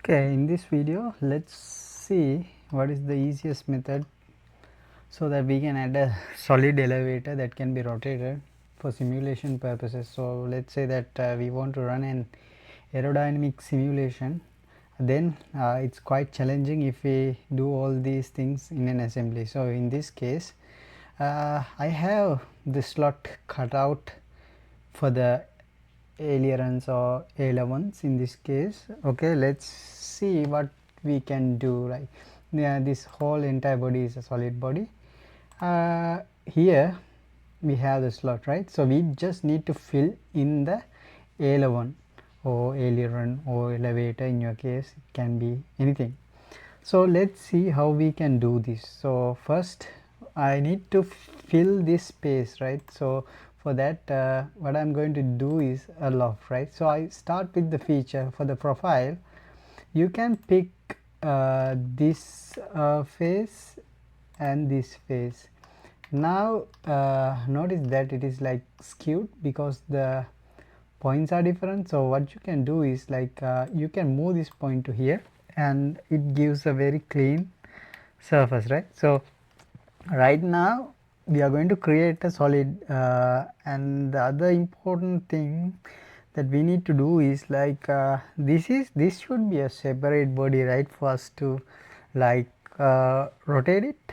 Okay, in this video let's see what is the easiest method so that we can add a solid elevator that can be rotated for simulation purposes. So let's say that we want to run an aerodynamic simulation, then it's quite challenging if we do all these things in an assembly. So in this case I have the slot cut out for the ailerons or ailerons in this case. Okay, let's see what we can do. Like, yeah, this whole entire body is a solid body. Here we have the slot, right? So we just need to fill in the aileron or aileron or elevator. In your case it can be anything. So let's see how we can do this. So first I need to fill this space, right? So for that what I'm going to do is a loft, right? So I start with the feature. For the profile you can pick this face and this face. Now notice that it is like skewed because the points are different. So what you can do is like you can move this point to here and it gives a very clean surface, right? So right now we are going to create a solid and the other important thing that we need to do is like this should be a separate body, right, for us to like rotate it.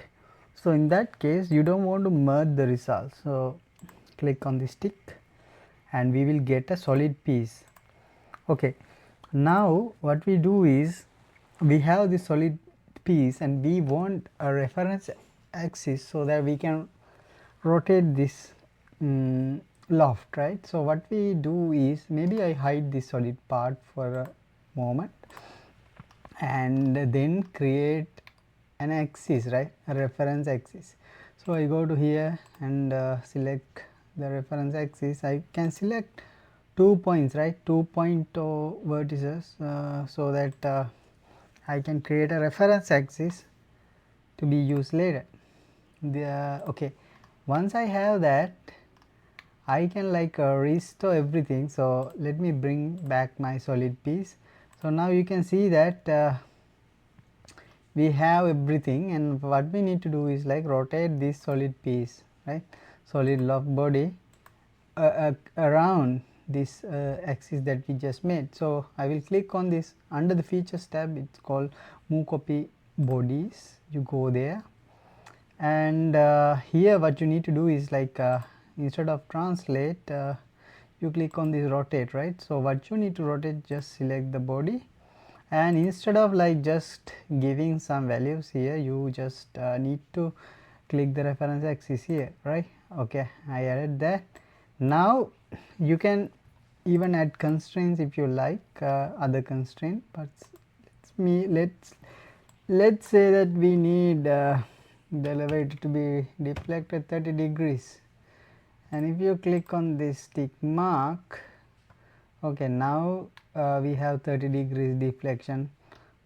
So in that case you don't want to merge the results. So click on this tick and we will get a solid piece. Okay, now what we do is we have this solid piece and we want a reference axis so that we can rotate this loft, right? So what we do is, maybe I hide this solid part for a moment and then create an axis, right, a reference axis. So I go to here and select the reference axis. I can select 2 points, right, 2 point vertices so that I can create a reference axis to be used later. Okay, once I have that I can like restore everything. So let me bring back my solid piece. So now you can see that we have everything, and what we need to do is like rotate this solid piece, right, solid loft body around this axis that we just made. So I will click on this under the features tab. It's called move copy bodies. You go there and here what you need to do is like instead of translate you click on this rotate, right? So what you need to rotate, just select the body and instead of like just giving some values here, you just need to click the reference axis here, right? Okay, I added that. Now you can even add constraints if you like, other constraint, but let's say that we need the elevator to be deflected 30 degrees, and if you click on this tick mark, okay, now we have 30 degrees deflection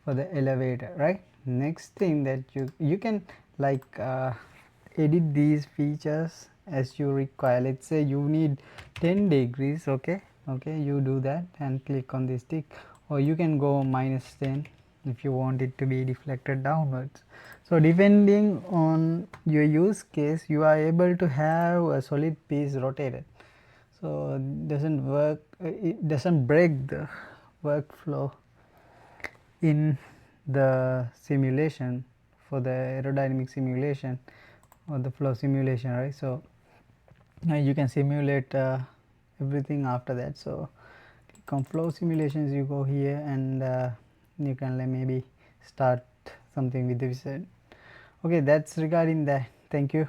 for the elevator, right? Next thing that you can like edit these features as you require. Let's say you need 10 degrees. Okay, you do that and click on this tick, or you can go -10 if you want it to be deflected downwards. So depending on your use case, you are able to have a solid piece rotated, so it doesn't break the workflow in the simulation, for the aerodynamic simulation or the flow simulation, right? So you can simulate everything after that. So click on flow simulations, you go here and you can like maybe start something with the wizard. Okay, that's regarding that. Thank you.